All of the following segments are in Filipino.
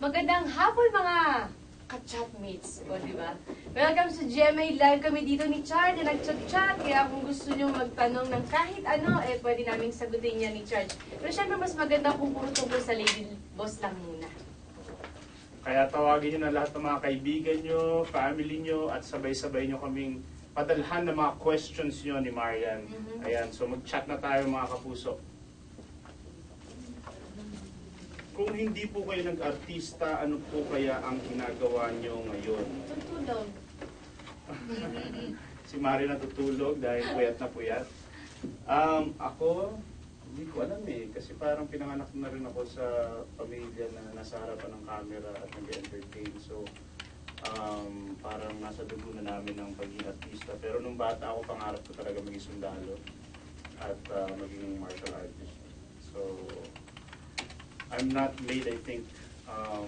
Magandang hapon mga ka-chatmates, o diba? Welcome sa GMA Live kami dito ni Chard na nag-chat-chat. Kaya kung gusto nyo magtanong ng kahit ano, pwede namin sagutin yan ni Chard. Pero syempre mas maganda kung puro tungkol sa Lady Boss lang muna. Kaya tawagin nyo na lahat ng mga kaibigan nyo, family nyo, at sabay-sabay nyo kaming padalhan ng mga questions nyo ni Marian. Ayan, so mag-chat na tayo mga kapuso. Kung hindi po kayo nag-artista, ano po kaya ang ginagawa nyo ngayon? Tutulog. Si Mari natutulog dahil puyat na puyat. Ako, hindi ko alam kasi parang pinanganak na rin ako sa pamilya na nasa harapan ng camera at nag-entertain. So, parang nasa dugo na namin ang pagiging artista. Pero nung bata ako, pangarap ko talaga maging sundalo at maging martial artist. So, I'm not made, I think I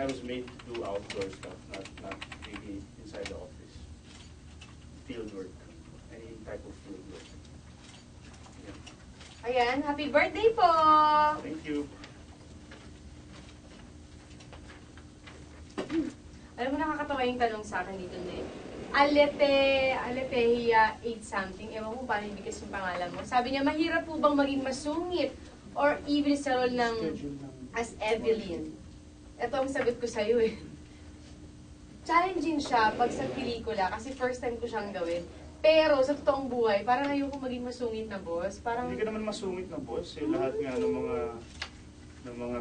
was made to do outdoor stuff, not really inside the office. Field work, any type of field work. Yeah. Ayan, happy birthday po! Thank you. Alam mo, nakakatawa yung tanong sa akin dito na Aletehiya 8 something. Ewan ko paano ibigay yung pangalan mo. Sabi niya, mahirap po bang maging masungit or evil sa role ng as Evelyn? Ito ang sagot ko sa'yo Challenging siya pag sa pelikula kasi first time ko siyang gawin. Pero sa totoong buhay, parang ayoko maging masungit na boss. Parang Hindi ka naman masungit na boss. Lahat nga ng mga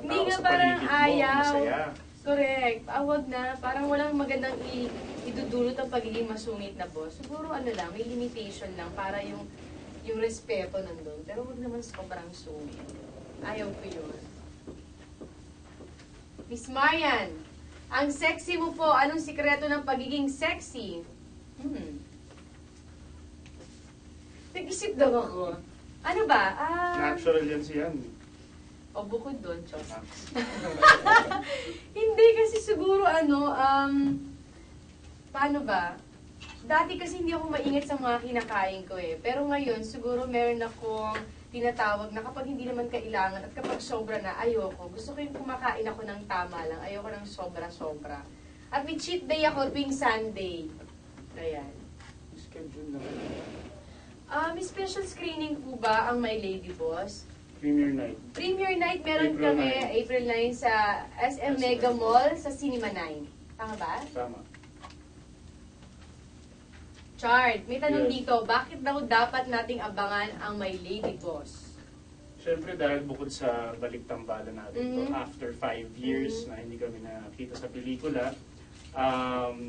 hindi tao nga sa parang paligid mo, ayaw. masaya. Correct. Awag na. Parang walang magandang idudulot ang pagiging masungit na boss. Siguro ano lang, may limitation lang para yung respeto nandun. Pero huwag naman sobrang sungit. Ayaw ko yun. Miss Marian, ang sexy mo po. Anong sikreto ng pagiging sexy? Nag-isip daw ako. Ano ba? Natural yan siyan. O bukod doon, Chos. Hindi kasi siguro paano ba? Dati kasi hindi ako maingat sa mga kinakain ko Pero ngayon, siguro meron akong tinatawag na kapag hindi naman kailangan at kapag sobra na, ayoko. Gusto ko yung kumakain ako ng tama lang. Ayoko ng sobra-sobra. At may cheat day ako tuwing Sunday. Ayan. Schedule na. May special screening po ba ang My Lady Boss? Premiere night. Premiere night meron April kami 9. April 9 sa SM Mega Mall sa Cinema 9. Tama ba? Tama. Chard, may tanong Yes. dito, bakit daw dapat nating abangan ang My Lady Boss? Siyempre dahil bukod sa balik-tambalan natin to, after 5 years na hindi kami nakita sa pelikula,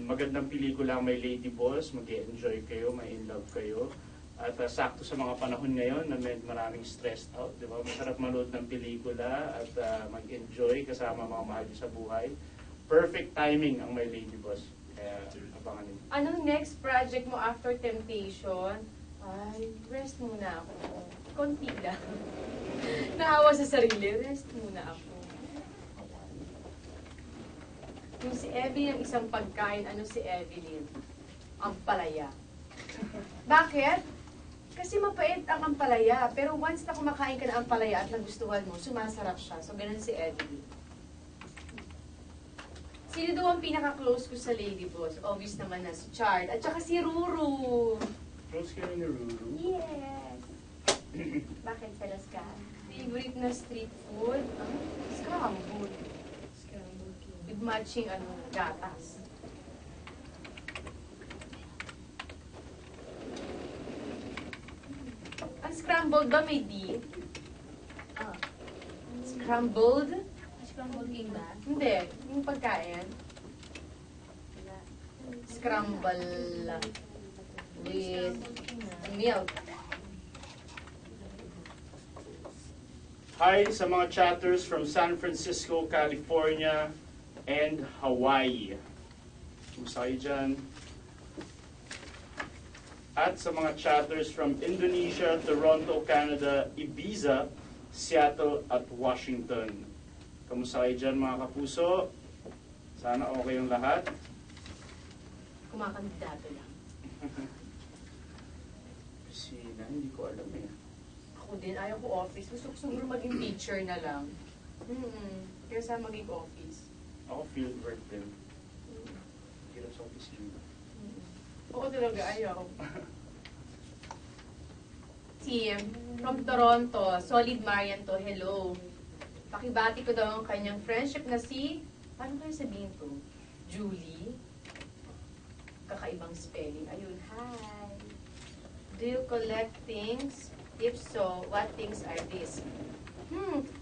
magandang pelikula ang My Lady Boss, mag-enjoy kayo, ma-in-love kayo. At sakto sa mga panahon ngayon na maraming stressed out, di ba? Masarap manood ng pelikula at mag-enjoy kasama mga mahal niyo sa buhay. Perfect timing ang My Lady Boss. Kaya abangan niyo. Anong next project mo after Temptation? Ay, rest muna ako. Konti lang. Naawa sa sarili, rest muna ako. Yung si Evelyn ang isang pagkain, ano si Evelyn? Ang palaya. Bakit? Kasi mapait ang ampalaya. Pero once na kumakain ka na ampalaya at nagustuhan mo, sumasarap siya. So, ganun si Evelyn. Sino daw ang pinaka-close ko sa Lady Boss? Obvious naman na si Chard. At saka si Ruru. Close kayo ni Ruru. Yes. Bakit selos ka? Favorite na street food? Scrambled. With matching gatas. Ang scrambled ba may D? Scrambled? Scrambled egg ba? Hindi. Yung pagkain. Scramble with milk. Hi sa mga chatters from San Francisco, California, and Hawaii. Kumusta kayo dyan? At sa mga chatters from Indonesia, Toronto, Canada, Ibiza, Seattle, at Washington. Kamusta kayo dyan mga kapuso? Sana okay yung lahat. Kumakandidato lang. Pisina, hindi ko alam Ako din, ayaw ko office. Gusto ko siguro maging teacher na lang. Kaya sa maging office. Ako field work din. Hirap sa opisina. Oo talaga, ayaw. Team, from Toronto, Solid Marian to, hello. Pakibati ko daw ang kanyang friendship na si, paano kayo sabihin to? Julie? Kakaibang spelling. Ayun, hi. Do you collect things? If so, what things are these?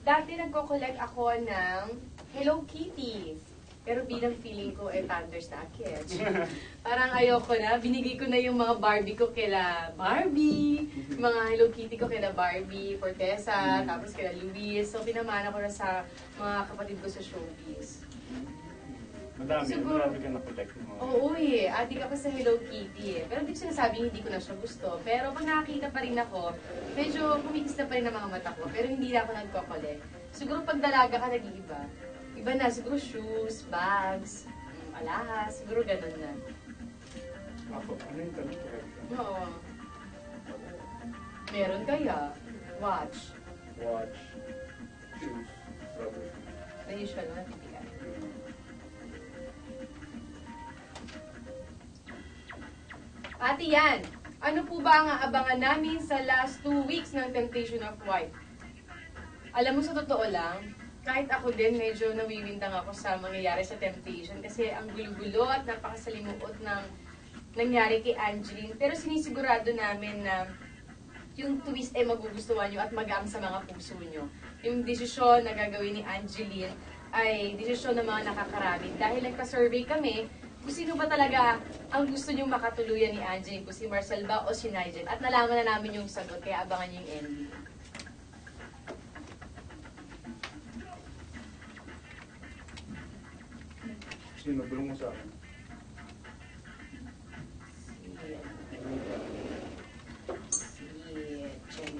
Dati nagko-collect ako ng Hello Kitty. Pero bilang feeling ko, Thunders na Kids. Parang ayoko na. Binigay ko na yung mga Barbie ko kila Barbie. Mga Hello Kitty ko kila Barbie, Fortesa, tapos kila Luis. So, pinamana ko na sa mga kapatid ko sa showbiz. Madami Siguro- ka na-collect mo. Oo adik ako sa Hello Kitty eh. Pero hindi ko sinasabing hindi ko na siya gusto. Pero pag nakakita pa rin ako, medyo kumikis na pa rin ang mga mata ko. Pero hindi na ako nagko-collect. Siguro pag dalaga ka, nag-iiba. Iba na, siguro shoes, bags, alahas, siguro ganun na. Ako, ano yung tanong ko? Oo. Meron kaya? Watch. Watch, shoes, rubber shoes. Na usual na titigan. Ate yan, ano po ba ang aabangan namin sa last 2 weeks ng Temptation of White? Alam mo, sa totoo lang, kahit ako din, medyo nawiwindang ako sa mangyayari sa Temptation kasi ang gulo-gulo at napakasalimuot ng nangyari kay Angeline. Pero sinisigurado namin na yung twist ay magugustuhan nyo at magaang sa mga puso nyo. Yung desisyon na gagawin ni Angeline ay desisyon ng mga nakakarami. Dahil nagpa-survey kami, kung sino ba talaga ang gusto nyo makatuluyan ni Angeline, kung si Marcel ba o si Nigel. At nalaman na namin yung sagot, kaya abangan nyo yung ending. Sino? Bulong mo sa akin. Si Jenny. Sino?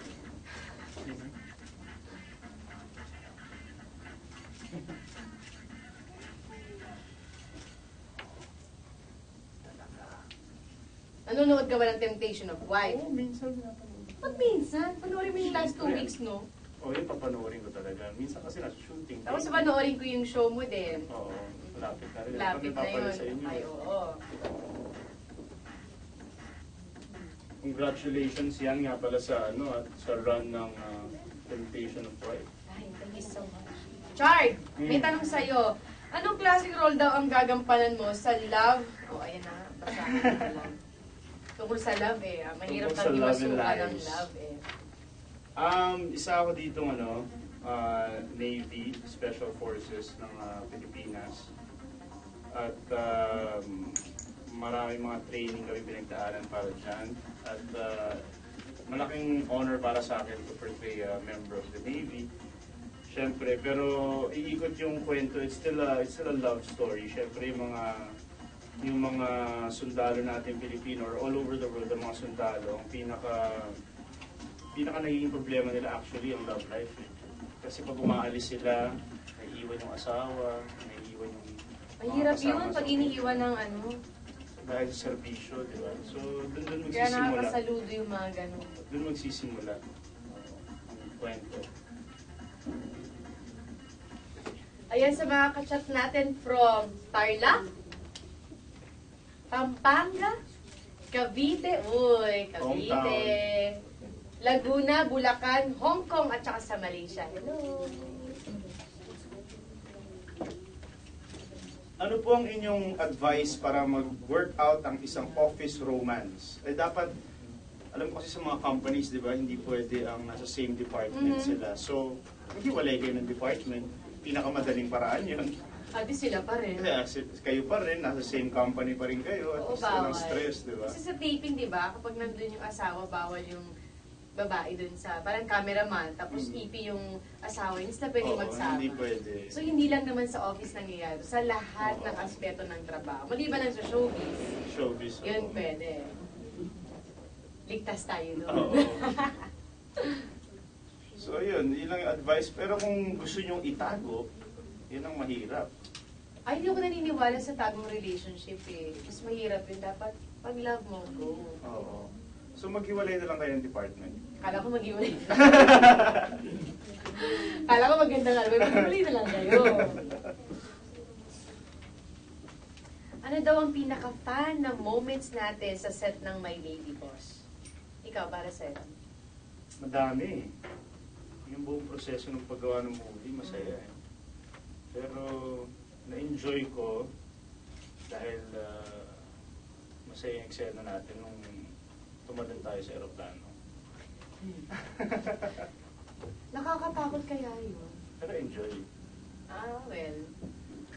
Nanonood ka ba ng Temptation of White? Oo, minsan pinapanood. Pag minsan, panoorin mo yung last 2 weeks, no? Oo, yun papanoorin ko talaga. Minsan kasi nasa shooting. Tapos panoorin ko yung show mo din. Oo, malapit na rin. Lapit na yun. Sa inyo. Ay, oo. Congratulations yan nga pala sa at sa run ng Temptation of White. Ay, thank you so much. Chard, may tanong sa'yo. Anong klaseng role daw ang gagampanan mo sa Love? Oh, ayan na. Basahin ko na lang. Tungkol sa love eh. Mahirap Tungkol sa nang love and dimasukan ng lives. love eh. Isa ako dito Navy Special Forces ng Pilipinas. At maraming mga training kami pinagdaanan para dyan. At malaking honor para sa akin to portray a member of the Navy. Siyempre, pero iikot yung kwento, it's still a love story. Siyempre, yung mga sundalo natin Pilipino or all over the world, ang mga sundalo, ang pinaka nagiging problema nila actually ang love life. Kasi pag umaalis sila, naiiwan yung asawa, naiiwan yung Mahirap kasama yun sa pag iniiwan ng ano. dahil sa serbisyo, di ba? So, doon Kaya magsisimula. nakakasaludo yung mga ganun. Doon magsisimula ang kwento. Ayan sa mga kachat natin from Tarlac, Pampanga, Cavite, uy, Cavite, Laguna, Bulacan, Hong Kong, at saka sa Malaysia. Hello! Ano po ang inyong advice para mag-work out ang isang office romance? Dapat, alam ko kasi sa mga companies, di ba, hindi pwede ang nasa same department sila. So, maghiwalay kayo ng department. Pinakamadaling paraan yun. Adi sila pa rin. Kasi kayo pa rin, nasa same company pa rin kayo. At Oo, least walang bawal. stress, di ba? Kasi sa taping, di ba, kapag nandun yung asawa, bawal yung babae dun sa, parang cameraman, tapos ipi yung asawa, hindi na pwede Oo, magsama. hindi pwede. So, hindi lang naman sa office nangyayari. Sa lahat ng aspeto ng trabaho. Maliban lang sa showbiz. Showbiz. Yun oo. pwede. Ligtas tayo doon. Oo. So, yun lang yung advice. Pero kung gusto nyong itago, yun ang mahirap. Ay, hindi ako naniniwala sa tagong relationship eh. Mas mahirap yun. Dapat pag love mo, go. Oo. So, maghiwalay na lang kayo ng department. Kala ko mag-iwalay. Kala ko maganda nga. Tuloy na lang kayo. Ano daw ang pinaka-fan na moments natin sa set ng My Lady Boss? Ikaw, para sa'yo. Madami. Yung buong proseso ng paggawa ng movie, masaya eh. Pero na-enjoy ko dahil masaya yung eksena natin nung tumalon tayo sa aeroplano. Nakakatakot kaya yun? Pero enjoy. Well.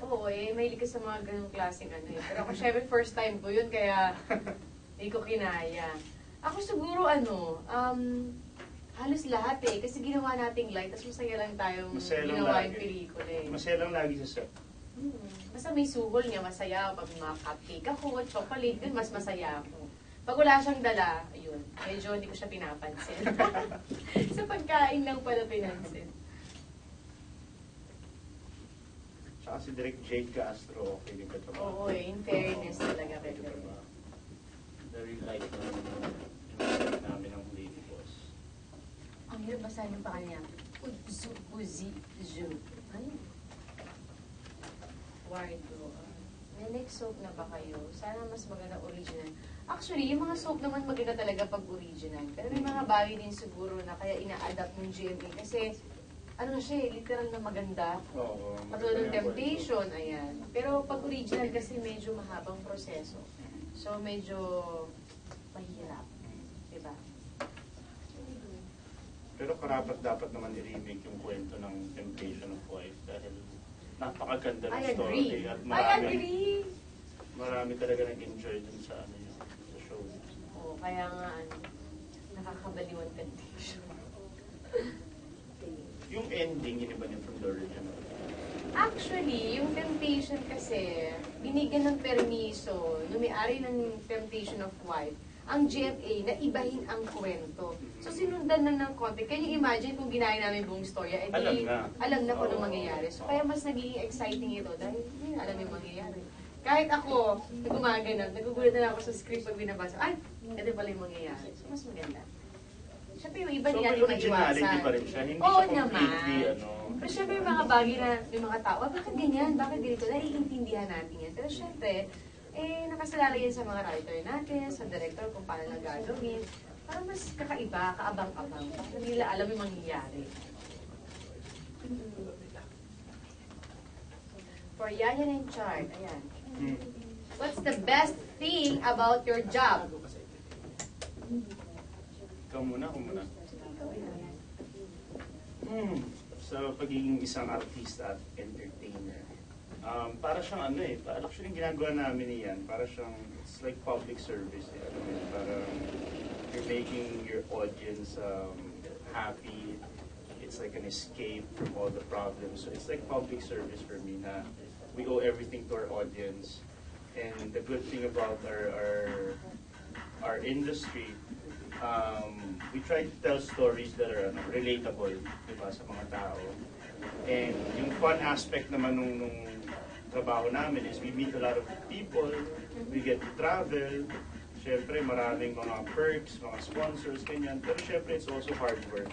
Oo mahilig ka sa mga ganong klaseng ano eh. Pero ako syempre first time ko yun, kaya hindi ko kinaya. Ako siguro halos lahat eh. Kasi ginawa nating light, tapos masaya lang tayong ginawa yung pelikula eh. Masaya lang lagi sa set. Basta may suhol niya, masaya. Pag mga cupcake ako, chocolate, yun, mas masaya ako. Pag wala siyang dala, ayun, medyo hindi ko siya pinapansin. Sa pagkain lang pala pinansin. Tsaka si Direk Jade Castro, okay din ka trabaho. Oo in fairness talaga. Very light yung set namin ng Lady Boss. Ang hirap basahin yung pangalan niya. Uzi-Zu. Ay. Wardo. May next soap na ba kayo? Sana mas maganda original. Actually, yung mga soap naman maganda talaga pag original. Pero may mga bagay din siguro na kaya ina-adapt ng GMA. Kasi, ano siya literal na maganda. Oo. Katulad ng Temptation, ayan. Pero pag original kasi medyo mahabang proseso. So, medyo mahirap. Diba? Pero karapat dapat naman i-remake yung kwento ng Temptation of Wife dahil napakaganda ng story at marami talaga nag-enjoy dun sa sa show. Oo, kaya nga nakakabaliw ang Temptation. Yung ending, yun ba niya from the original? Actually, yung Temptation kasi, binigyan ng permiso, may-ari ng Temptation of Wife, ang GMA na ibahin ang kwento. So, sinundan na ng konti. Can you imagine kung ginaya namin buong storya? Alam na kung anong mangyayari. So, kaya mas naging exciting ito dahil hindi alam yung mangyayari. Kahit ako, nagugulat na ako sa script pag binabasa. Ay, ito pala yung mangyayari. So, mas maganda. Siyempre, yung iba niya yung originality pa rin siya. Hindi Oo siya completely, naman. Pero siyempre, yung mga bagay na yung mga tao, bakit ganyan? Bakit ganito? Naiintindihan natin yan. Pero siyempre, nakasalalay yan sa mga writer natin, sa director, kung paano na gagawin. Para mas kakaiba, kaabang-abang. Para nila alam yung mangyayari. For Yayan and Chard, ayan. What's the best thing about your job? Ikaw muna, ako muna. Sa pagiging isang artista at entertainer. Para siyang actually yung ginagawa namin yan, para siyang, it's like public service. Para you're making your audience happy. It's like an escape from all the problems. So it's like public service for me na we owe everything to our audience. And the good thing about our industry, we try to tell stories that are relatable, diba, sa mga tao. And yung fun aspect naman nung trabaho namin is we meet a lot of people, we get to travel, syempre maraming mga perks, mga sponsors, ganyan. Pero syempre it's also hard work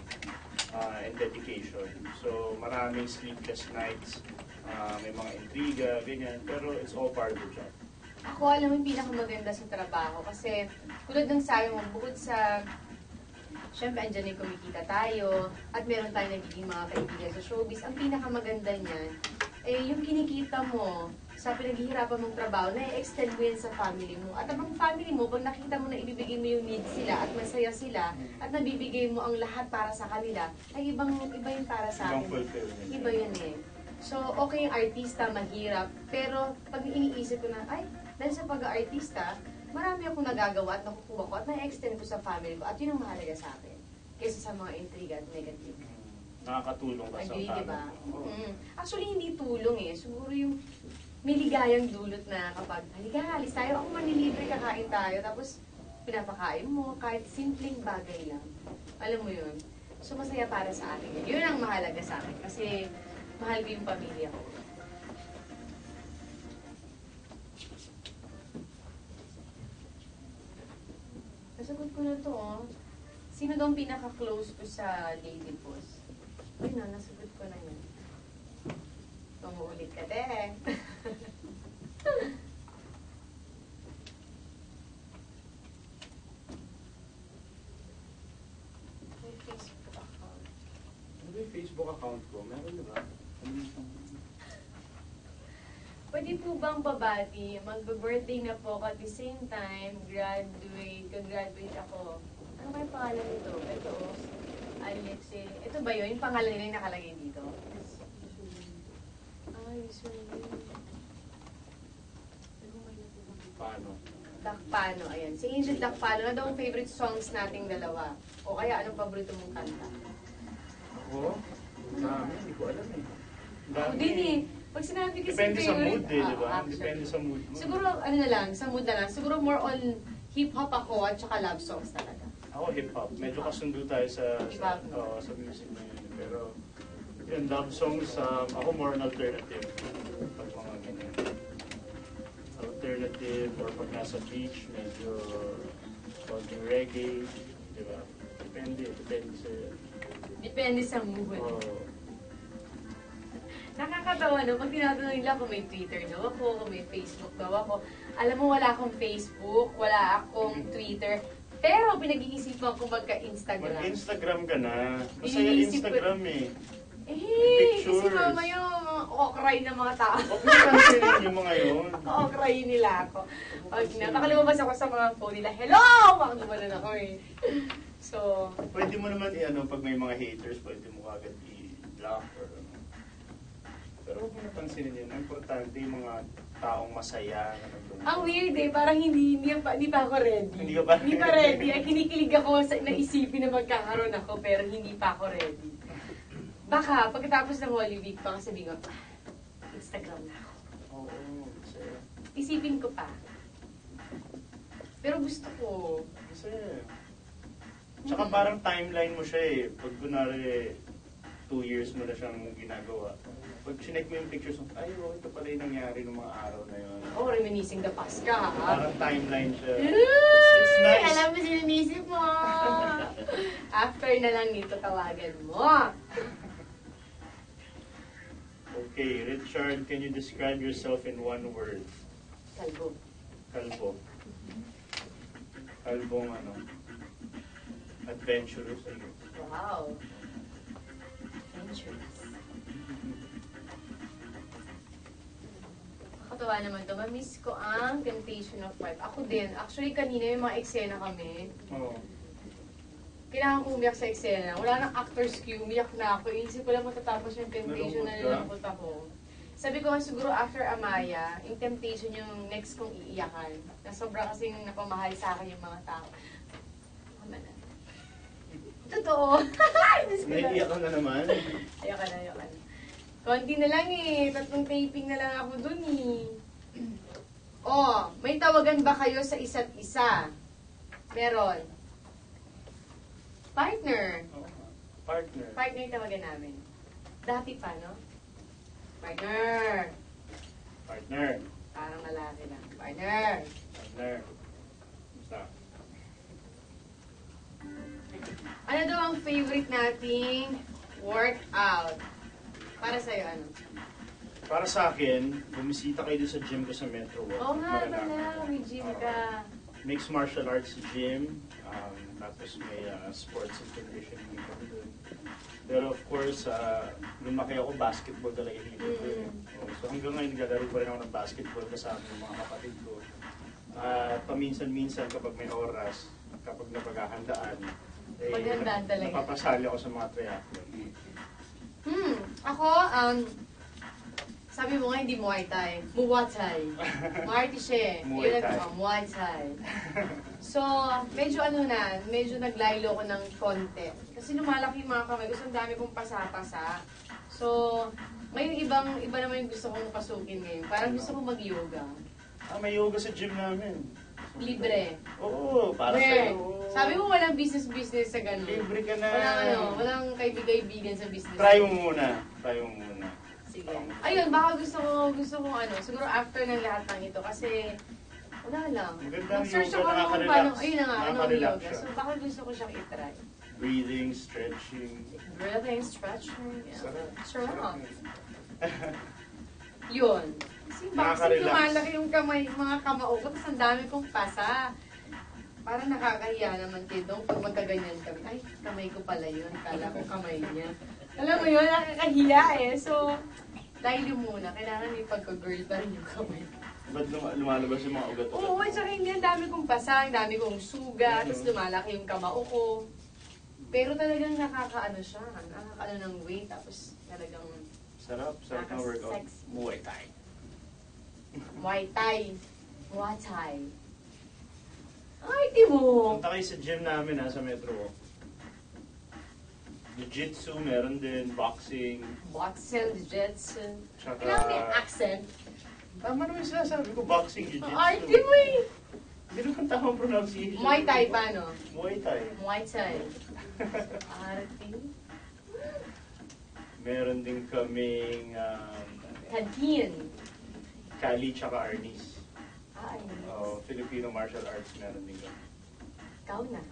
and dedication. So maraming sleepless nights, may mga intriga, ganyan. Pero it's all part of the job. Ako, alam mo yung pinakamaganda sa trabaho kasi tulad ng sabi mo, bukod sa syempre andyan yung kumikita tayo at meron tayong nagiging mga kaibigan sa showbiz, ang pinakamaganda niyan, yung kinikita mo sa pinaghihirapan mong trabaho, na-extend mo yan sa family mo. At ang family mo, pag nakita mo na ibibigay mo yung needs sila at masaya sila at nabibigay mo ang lahat para sa kanila, ay iba yung para sa akin. Iba yun eh. So, okay yung artista, mahirap, pero pag iniisip ko na, ay, dahil sa pag-artista, marami akong nagagawa at nakukuha ko at na-extend ko sa family ko at yun ang mahalaga sa akin kaysa sa mga intriga at negative. Nakakatulong ka sa family. Diba? Oh. Actually, hindi tulong eh. Siguro yung may ligayang dulot na kapag, halika, alis tayo, ako manilibre, kakain tayo, tapos pinapakain mo, kahit simpleng bagay lang. Alam mo yun? So, masaya para sa akin. Yun ang mahalaga sa akin kasi mahal ko yung pamilya ko. Nasagot ko na to, oh. Sino daw ang pinaka-close ko sa Lady Boss? Ay na, nasagot ko na yun. Umuulit ka din. May Facebook account. Ano yung Facebook account ko? Meron diba? Pwede po bang babati? Mag-birthday na po ako at the same time, gagraduate ako. Ano kaya pangalan nito? Ito, Alexei. Ito ba yun? Yung pangalan nila yung nakalagay dito? Username. Paano? Dakpano, ayan. Si Angel Dakpano, na daw ang favorite songs nating dalawa? O kaya anong paborito mong kanta? Ako? Dami, hindi ko alam eh. Ako din eh. Pag sinabi kasi Depende sa mood eh, di ba? actually. Depende sa mood mo. Siguro, ano na lang, sa mood na lang. Siguro more on hip-hop ako at saka love songs talaga. Ako hip-hop. Medyo kasundo tayo sa Hip-hop, no? sa music na yun. Pero, yun, love songs, ako more on alternative. Pag mga ganyan. Alternative, or pag nasa beach, medyo konting reggae, di ba? Depende sa... Depende sa mood. Oh, Nakakatawa no, pag tinatanong nila kung may Twitter daw ako, kung may Facebook daw ako. Alam mo, wala akong Facebook, wala akong Twitter, pero pinag-iisipan ko magka-Instagram. mag-Instagram ka na. Masaya Iniisip ko- Instagram eh. Eh, kasi Pictures. mama yung okray ng mga tao. Huwag mo pansinin yung mga yun. Okray nila ako. Pag napakalumabas ako sa mga phone nila, hello! Baka gumanon ako eh. So, Pwede mo naman pag may mga haters, pwede mo agad i-block or ano. Pero huwag mo napansinin yun. Ang importante yung mga taong masaya na nandun. ang weird eh, parang hindi pa ako ready. Hindi ka pa Hindi pa ready. Ay, kinikilig ako sa naisipin na magkakaroon ako, pero hindi pa ako ready. Baka, pagkatapos ng Holy Week, baka sabihin ko, Instagram na ako. Oo, masaya. Isipin ko pa. Pero gusto ko. Masaya. Tsaka parang timeline mo siya eh. Pag kunwari, 2 years mo na siyang ginagawa. Pag sinek mo yung pictures mo, ay, oh, ito pala yung nangyari ng mga araw na yun. Oh, reminiscing the past ka, ha? Parang timeline siya. It's nice. Alam mo, sinanisip mo. After na lang nito, tawagan mo. Okay, Richard, can you describe yourself in one word? Kalbo. Kalbo. Kalbong adventurous. Wow. Adventurous. Nakakatawa naman to. Mamiss ko ang Temptation of Five. Ako din. Actually, kanina yung mga eksena kami. Oo. Kailangan kong umiyak sa eksena. Wala nang actor's cue. Umiyak na ako. Inisip ko lang matatapos yung Temptation na nilangkot ako. Sabi ko siguro after Amaya, yung Temptation yung next kong iiyakan. Na sobra kasing napamahal sa akin yung mga tao. Tama na. Totoo. Naiiyak ka na naman. Ayoko na. Konti na lang eh. 3 taping na lang ako dun eh. Oh, may tawagan ba kayo sa isa't isa? Meron. Partner. Partner. Partner yung tawagan namin. Dati pa, no? Partner. Partner. Parang lalaki lang. Partner. Partner. Basta. Ano daw ang favorite nating workout? Para sa'yo, ano? Para sa akin, bumisita kayo doon sa gym ko sa Metro Walk. Oo nga Maranata. pala, may gym ka. Mixed martial arts gym. Tapos may sports and conditioning kami doon. Pero of course, lumaki ako, basketball talaga hilig ko. So hanggang ngayon, naglalaro pa rin ako ng basketball kasama yung mga kapatid ko. Paminsan-minsan kapag may oras, kapag napaghahandaan, Maghandaan talaga. napapasali ako sa mga triathlon. Ako, sabi mo nga hindi Muay Thai. Muay Thai. Marty siya. Muay Thai. Muay Thai. So, medyo medyo naglaylo ko ng konti. Kasi lumalaki yung mga kamay. Gusto ang dami kong pasa-pasa. So, ngayon iba naman yung gusto kong pasukin ngayon. Parang gusto kong mag-yoga. May yoga sa gym namin. Libre. Oo, para Correct. sa'yo. Sabi mo walang business sa ganun. Libre ka na. Walang kaibigan sa business. Try mo muna. Sige. Ayun, baka gusto ko siguro after ng lahat ng ito kasi wala lang. Maganda ang Nag-search yoga, ako kung nakaka-relax. paano, ayun na nga, ano ang Nakaka-relax yoga. siya. So baka gusto ko siyang i-try. Breathing, stretching. Breathing, stretching. Yeah. Sarap. Sarap. Yun. Kasi boxing, Nakaka-relax. lumalaki yung kamay, mga kamao ko, tapos ang dami kong pasa. Parang nakakahiya naman kay Dong pag magkaganyan kami. Ay, kamay ko pala yun. Kala ko kamay niya. Alam mo yun, nakakahiya eh. So, dahil yun muna, kailangan may pagka-girl pa rin yung kamay. Ba't lumalabas yung mga ugat-ugat? Oo, at saka hindi, ang dami kong pasa, ang dami kong suga, tapos lumalaki yung kamao ko. Pero talagang nakakaano siya, nakakaano ng weight, tapos talagang Sarap na workout. Nakaka-sex. Muay Thai. Muay Thai. Muay Thai. Ay, di mo! Punta kayo sa gym namin sa Metro. Jiu-jitsu, meron din, boxing. Boxing, jiu-jitsu. Tsaka... Kailangan may accent. Tama naman sinasabi ko, boxing, jiu-jitsu. Ay, di mo eh! Hindi naman tamang pronunciation. Muay Thai pa, no? Muay Thai. Muay Thai. Arte. Meron din kaming Canteen. Kali tsaka Arnis. Ay, Filipino martial arts meron din kami. ikaw na.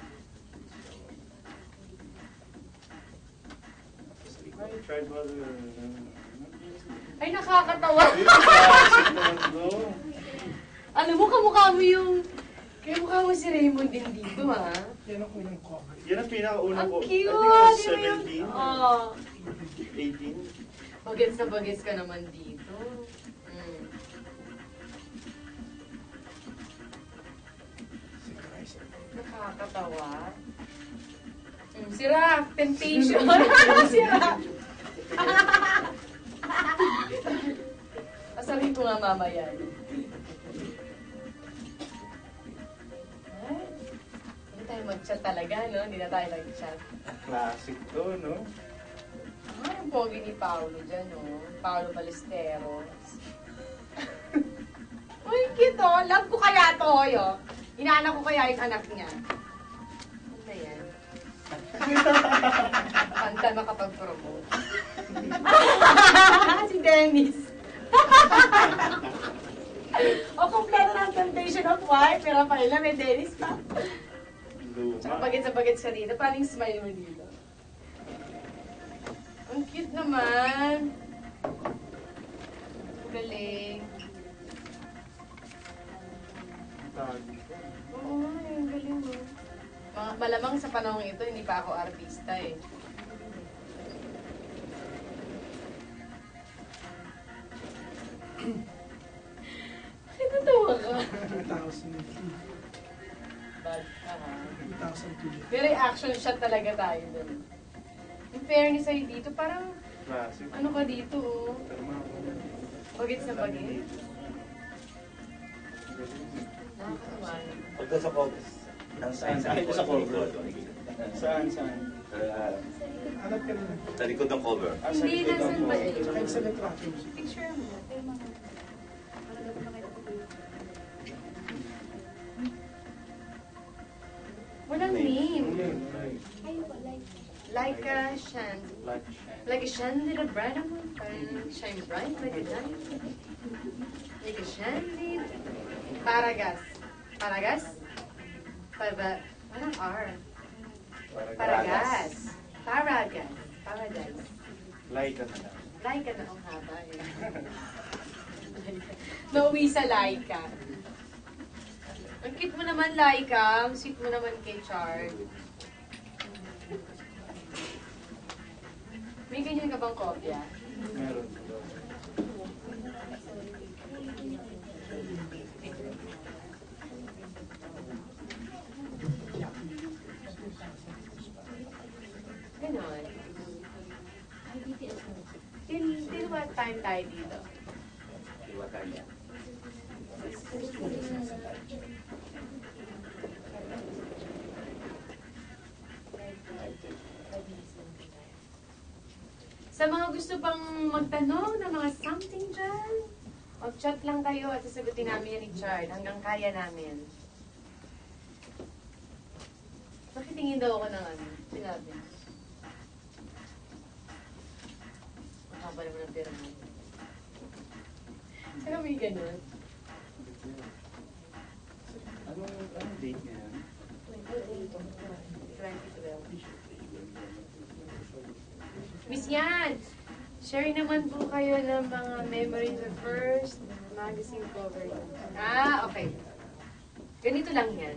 I tried other... Ay, nakakatawa. Classic naman to. Alam mo, kamukha mo yung... Kamukha mo si Raymond din dito, ha? Yan ang unang cover. Yan ang pinakauna Ang ko. cute! I Di ba yun? think it was 17, Oo. 18. Bagets na bagets ka naman dito. Nakakatawa. Sira, temptation. Sira. Pasabihin ko nga mamaya. Ay, hindi tayo mag-chat talaga, no? Hindi na tayo nag-chat. Classic to, no? Ay, ang pogi ni Paolo dyan, no? Paolo Ballesteros. Uy, cute, oh. Love ko kaya to, yo. Inaanak ko kaya yung anak niya. Ano na yan? Panta makapag-promote. Si Dennis. O, kompleto ng Temptation of Wife. Pero pala, may Dennis pa. Tsaka Luma. bagets sa bagets ka dito. Paano yung smile mo dito? Ang cute naman. Galing. Oo, ang galing mo. Malamang sa panahon ito, hindi pa ako artista eh. Ay, tatawa ka. 2003. Bad ka ha. 2002. Very action shot talaga tayo dun. In fairness sa'yo dito, parang Classic. ano ka dito oh. Tama ako. Bagets na bagets. Nakakatawa. Pagka sa cover. Saan? Ito sa cover. Saan? Hanap ka rin. Sa likod ng cover. Sa Hindi, likod nasan ng ba cover. eh? Tsaka yung sa litrato mo. Picture mo. Walang name. Like a shand. Like a chandelier bright on shine bright like a diamond. Like a chandelier. Paragas. Paragas? Walang R. Paragas. Paragas. Paragas. Like na lang. Laika na ang haba eh. Nauwi sa Laika. Ang cute mo naman, Laika. Ang sweet mo naman kay Chard. May ganyan ka bang kopya? Meron. Ganon. Till what time tayo dito? Iwataya. Sa mga gusto pang magtanong ng mga something dyan, mag-chat lang kayo at sasagutin namin yan ni Chard hanggang kaya namin. Bakit tingin daw ako ng ano? Sinabi. Makaba naman ang pera mo. Saka may ganun. Anong date niya yan? 2012. Miss Yan, share naman po kayo ng mga memories of first magazine cover. Okay. Ganito lang yan.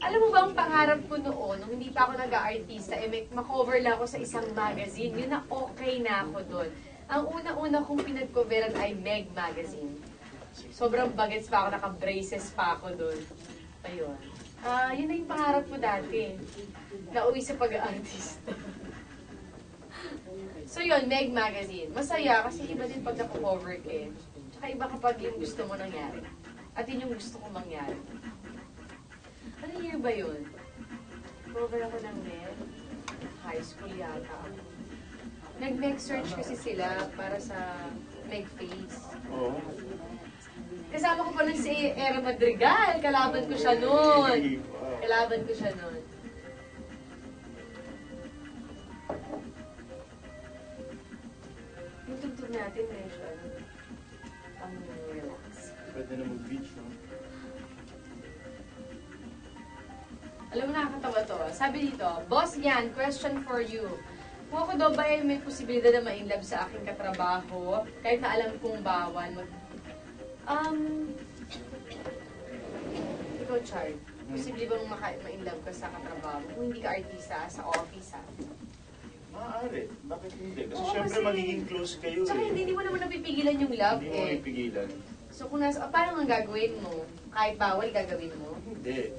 Alam mo ba ang pangarap ko noon, nung hindi pa ako nag-aartista, makover lang ako sa isang magazine. Yun na okay na ako doon. Ang una-una kong pinag-coveran ay Meg Magazine. Sobrang bagets pa ako, naka-braces pa ako doon. Ayun. Yun na yung pangarap ko dati. Nauwi sa pag-aartista. So yun, Meg Magazine. Masaya kasi iba din pag naka-cover ka eh. Tsaka iba kapag yung gusto mo nangyari. At yun yung gusto kong mangyari. Ano year ba yun? Cover ako ng Meg. High school yata ako. Nag-Meg search kasi sila para sa Meg Face. Oo. Kasama ko pa nun si Era Madrigal. Kalaban ko siya nun. Yung tugtog natin medyo ang relax. Pwede na mag-beach, no? Alam mo, nakakatawa to. Sabi dito, Boss Yan, question for you. Kung ako daw ba ay may posibilidad na ma-inlove sa aking katrabaho, kahit na alam kong bawal, ikaw, Chard, posible bang ma-inlove ka sa katrabaho kung hindi ka artista sa office, ha? Maaari. Bakit hindi? Kasi Oo, syempre kasi- magiging close kayo Tsaka eh. hindi mo naman napipigilan yung love, Hindi mo eh. ipigilan. So, kung paano ang gagawin mo? Kahit bawal, gagawin mo? Hindi.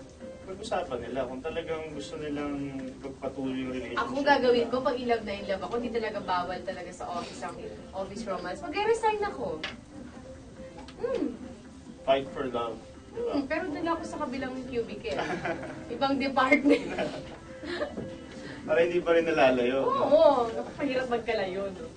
Pag-usapan nila kung talagang gusto nilang pagpatuloy yung relationship. Ako gagawin ko, nila. pag in love ako, hindi talaga bawal talaga sa office ang office romance. Mag-resign ako. Fight for love. Diba? Pero doon ako sa kabilang cubicle. Ibang department. Para hindi pa rin nalalayo. Oo, nakakahirap magkalayo, no?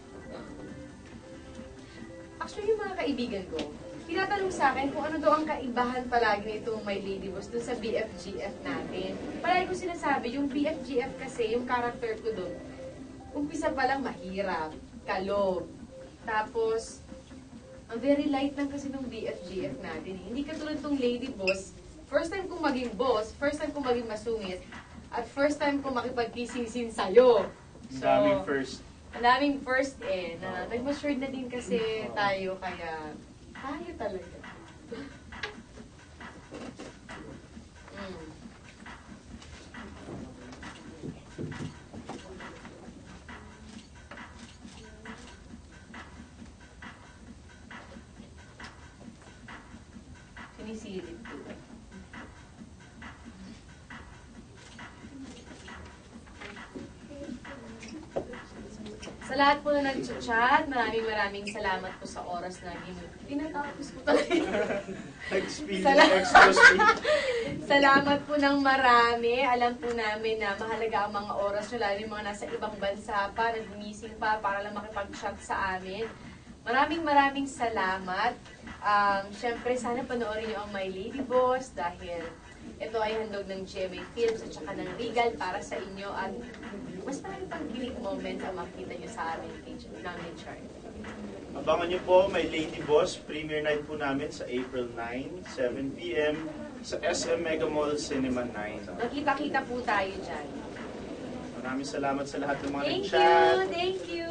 Actually, yung mga kaibigan ko, tinatanong sa akin kung ano daw ang kaibahan palagi nitong My Lady Boss dun sa BFGF natin. Palagi ko sinasabi, yung BFGF kasi, yung character ko dun, umpisa pa lang mahirap, kalog. Tapos, ang very light lang kasi ng BFGF natin. Hindi katulad tong Lady Boss, first time kong maging boss, first time kong maging masungit, at first time kong makipagkisisin sa'yo. Ang daming first. Ang daming first na nag-matured na din kasi tayo, kaya tayo talaga. Sinisilip ko. Sa lahat po na nag-chat, maraming salamat po sa oras na tinatapos ko talaga. Nag-spill Salamat. yung extra speed. Salamat po ng marami. Alam po namin na mahalaga ang mga oras nyo, lalo yung mga nasa ibang bansa pa, nag-missing pa para lang makipag-chat sa amin. Maraming salamat. Siyempre, sana panoorin nyo ang My Lady Boss dahil ito ay handog ng GMA Films at saka ng Regal para sa inyo at mas maraming pang-gilig moments ang makita nyo sa aming page namin, Chart. Abangan nyo po, My Lady Boss. Premiere night po namin sa April 9, 7 p.m. sa SM Mega Mall Cinema 9. Magkita-kita po tayo dyan. Maraming salamat sa lahat ng mga Thank nag-chat. you! Thank you!